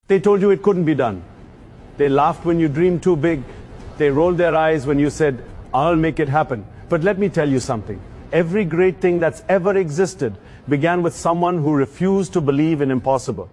They told you it couldn't be done. They laughed when you dreamed too big. They rolled their eyes when you said, I'll make it happen. But let me tell you something. Every great thing that's ever existed began with someone who refused to believe in impossible.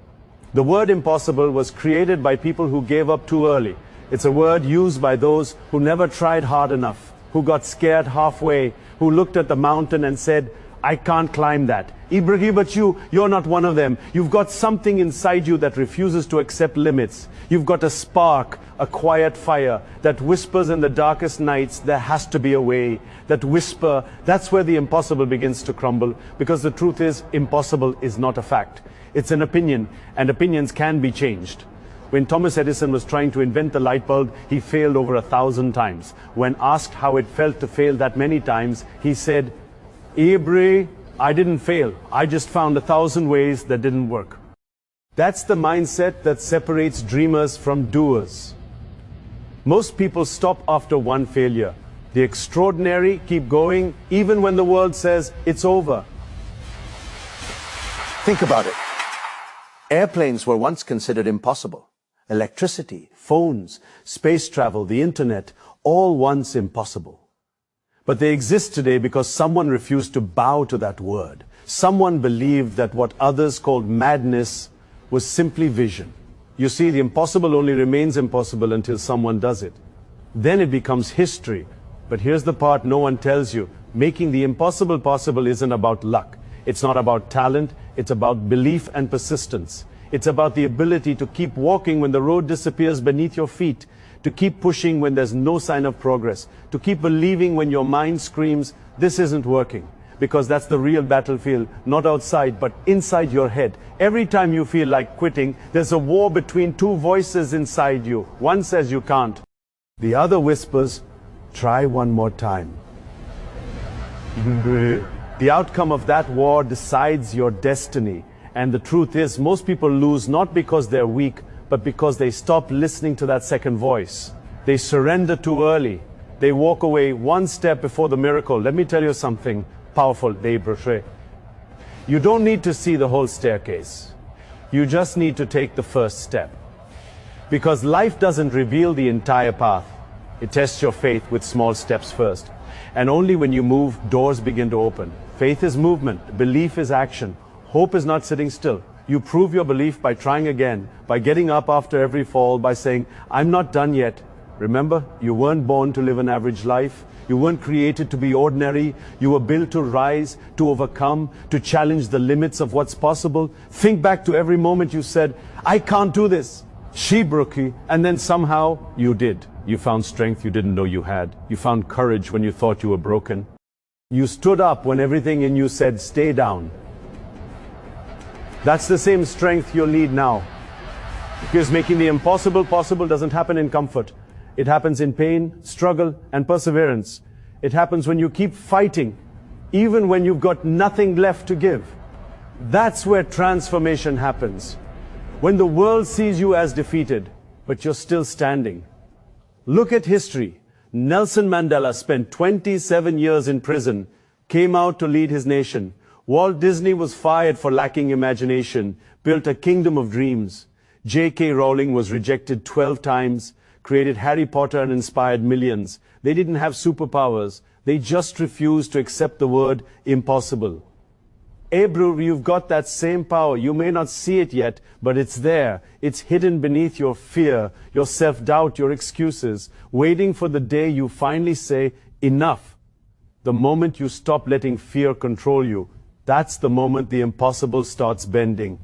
The word impossible was created by people who gave up too early. It's a word used by those who never tried hard enough, who got scared halfway, who looked at the mountain and said, I can't climb that. Ibrahim, but you're not one of them. You've got something inside you that refuses to accept limits. You've got a spark, a quiet fire that whispers in the darkest nights, there has to be a way. That whisper, that's where the impossible begins to crumble, because the truth is, impossible is not a fact. It's an opinion, and opinions can be changed. When Thomas Edison was trying to invent the light bulb, he failed over 1,000 times. When asked how it felt to fail that many times, he said, I didn't fail. I just found 1,000 ways that didn't work. That's the mindset that separates dreamers from doers. Most people stop after one failure. The extraordinary keep going even when the world says it's over. Think about it. Airplanes were once considered impossible. Electricity, phones, space travel, the internet, all once impossible. But they exist today because someone refused to bow to that word. Someone believed that what others called madness was simply vision. You see, the impossible only remains impossible until someone does it. Then it becomes history. But here's the part no one tells you. Making the impossible possible isn't about luck. It's not about talent. It's about belief and persistence. It's about the ability to keep walking when the road disappears beneath your feet, to keep pushing when there's no sign of progress, to keep believing when your mind screams, this isn't working. Because that's the real battlefield, not outside, but inside your head. Every time you feel like quitting, there's a war between two voices inside you. One says you can't. The other whispers, try one more time. The outcome of that war decides your destiny. And the truth is, most people lose not because they're weak, but because they stop listening to that second voice. They surrender too early. They walk away one step before the miracle. Let me tell you something powerful, Dave. You don't need to see the whole staircase. You just need to take the first step. Because life doesn't reveal the entire path. It tests your faith with small steps first. And only when you move, doors begin to open. Faith is movement. Belief is action. Hope is not sitting still. You prove your belief by trying again, by getting up after every fall, by saying, I'm not done yet. Remember, you weren't born to live an average life. You weren't created to be ordinary. You were built to rise, to overcome, to challenge the limits of what's possible. Think back to every moment you said, I can't do this. Shibruki, and then somehow you did. You found strength you didn't know you had. You found courage when you thought you were broken. You stood up when everything in you said, stay down. That's the same strength you'll need now. Because making the impossible possible doesn't happen in comfort. It happens in pain, struggle, and perseverance. It happens when you keep fighting, even when you've got nothing left to give. That's where transformation happens. When the world sees you as defeated, but you're still standing. Look at history. Nelson Mandela spent 27 years in prison, came out to lead his nation. Walt Disney was fired for lacking imagination, built a kingdom of dreams. J.K. Rowling was rejected 12 times, created Harry Potter and inspired millions. They didn't have superpowers. They just refused to accept the word impossible. Abru, you've got that same power. You may not see it yet, but it's there. It's hidden beneath your fear, your self-doubt, your excuses, waiting for the day you finally say, enough. The moment you stop letting fear control you, that's the moment the impossible starts bending.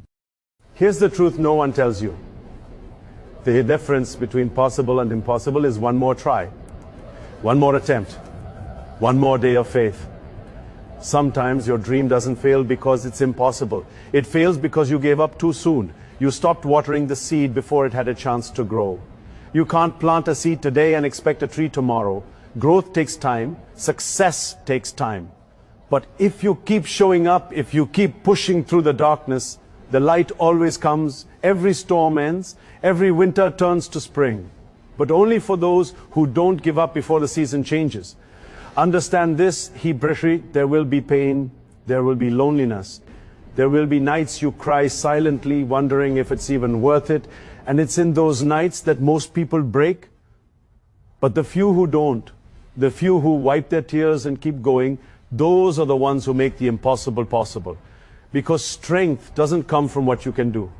Here's the truth no one tells you. The difference between possible and impossible is one more try, one more attempt, one more day of faith. Sometimes your dream doesn't fail because it's impossible. It fails because you gave up too soon. You stopped watering the seed before it had a chance to grow. You can't plant a seed today and expect a tree tomorrow. Growth takes time. Success takes time. But if you keep showing up, if you keep pushing through the darkness, the light always comes, every storm ends, every winter turns to spring. But only for those who don't give up before the season changes. Understand this, Hebrew, there will be pain, there will be loneliness, There will be nights you cry silently, wondering if it's even worth it. And it's in those nights that most people break. But the few who don't, the few who wipe their tears and keep going, those are the ones who make the impossible possible. Because strength doesn't come from what you can do.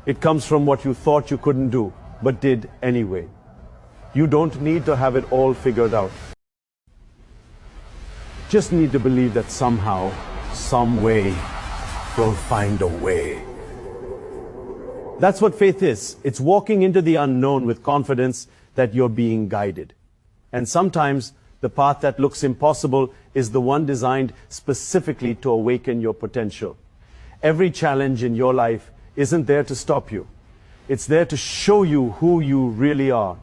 It comes from what you thought you couldn't do, but did anyway. You don't need to have it all figured out. Just need to believe that somehow, some way, you'll find a way. That's what faith is. It's walking into the unknown with confidence that you're being guided. And sometimes the path that looks impossible is the one designed specifically to awaken your potential. Every challenge in your life isn't there to stop you. It's there to show you who you really are.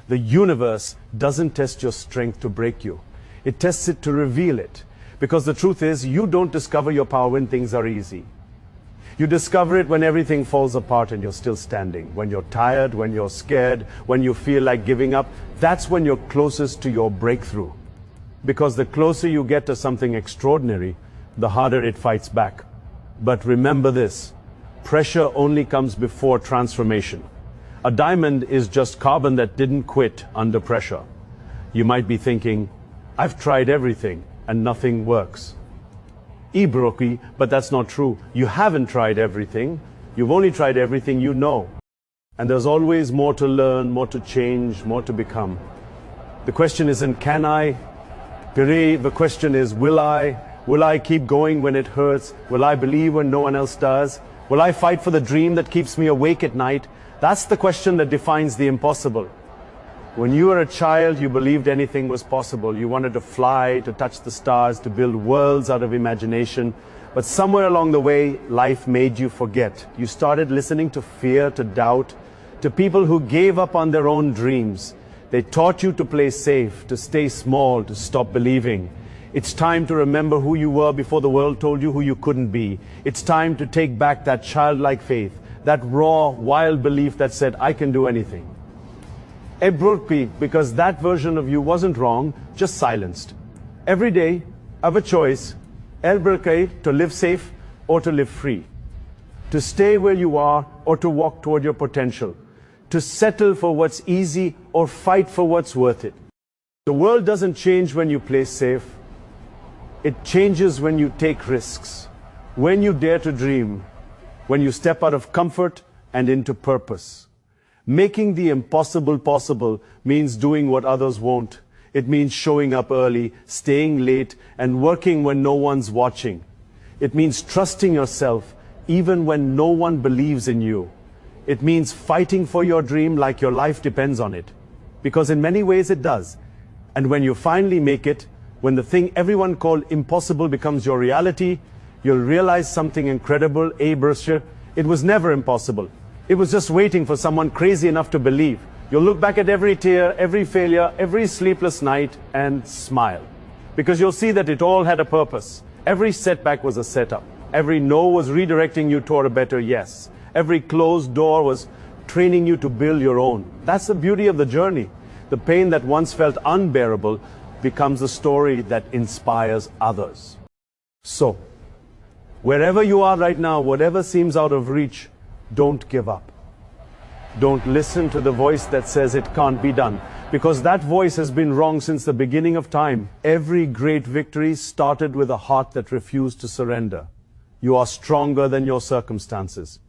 The universe doesn't test your strength to break you. It tests it to reveal it. Because the truth is, you don't discover your power when things are easy. You discover it when everything falls apart and you're still standing. When you're tired, when you're scared, when you feel like giving up. That's when you're closest to your breakthrough. Because the closer you get to something extraordinary, the harder it fights back. But remember this, pressure only comes before transformation. A diamond is just carbon that didn't quit under pressure. You might be thinking, I've tried everything and nothing works. Ibroki, but that's not true. You haven't tried everything. You've only tried everything you know. And there's always more to learn, more to change, more to become. The question isn't can I? The question is will I? Will I keep going when it hurts? Will I believe when no one else does? Will I fight for the dream that keeps me awake at night? That's the question that defines the impossible. When you were a child, you believed anything was possible. You wanted to fly, to touch the stars, to build worlds out of imagination. But somewhere along the way, life made you forget. You started listening to fear, to doubt, to people who gave up on their own dreams. They taught you to play safe, to stay small, to stop believing. It's time to remember who you were before the world told you who you couldn't be. It's time to take back that childlike faith, that raw, wild belief that said, I can do anything. Because that version of you wasn't wrong, just silenced. Every day, I have a choice, to live safe or to live free. To stay where you are or to walk toward your potential. To settle for what's easy or fight for what's worth it. The world doesn't change when you play safe. It changes when you take risks. When you dare to dream. When you step out of comfort and into purpose. Making the impossible possible means doing what others won't. It means showing up early, staying late, and working when no one's watching. It means trusting yourself even when no one believes in you. It means fighting for your dream like your life depends on it. Because in many ways it does. And when you finally make it, when the thing everyone called impossible becomes your reality, you'll realize something incredible. It was never impossible. It was just waiting for someone crazy enough to believe. You'll look back at every tear, every failure, every sleepless night and smile. Because you'll see that it all had a purpose. Every setback was a setup. Every no was redirecting you toward a better yes. Every closed door was training you to build your own. That's the beauty of the journey. The pain that once felt unbearable becomes a story that inspires others. So, wherever you are right now, whatever seems out of reach, don't give up. Don't listen to the voice that says it can't be done, because that voice has been wrong since the beginning of time. Every great victory started with a heart that refused to surrender. You are stronger than your circumstances.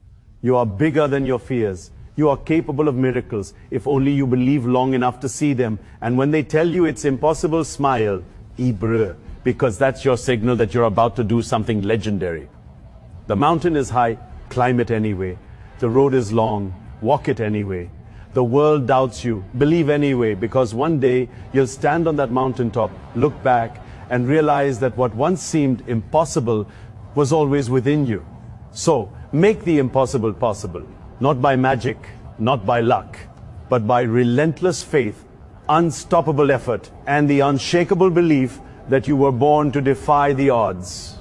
You are bigger than your fears. You are capable of miracles if only you believe long enough to see them. And when they tell you it's impossible, smile, because that's your signal that you're about to do something legendary. The mountain is high, climb it anyway. The road is long, walk it anyway. The world doubts you, believe anyway, because one day you'll stand on that mountaintop, look back, and realize that what once seemed impossible was always within you. So, make the impossible possible, not by magic, not by luck, but by relentless faith, unstoppable effort, and the unshakable belief that you were born to defy the odds.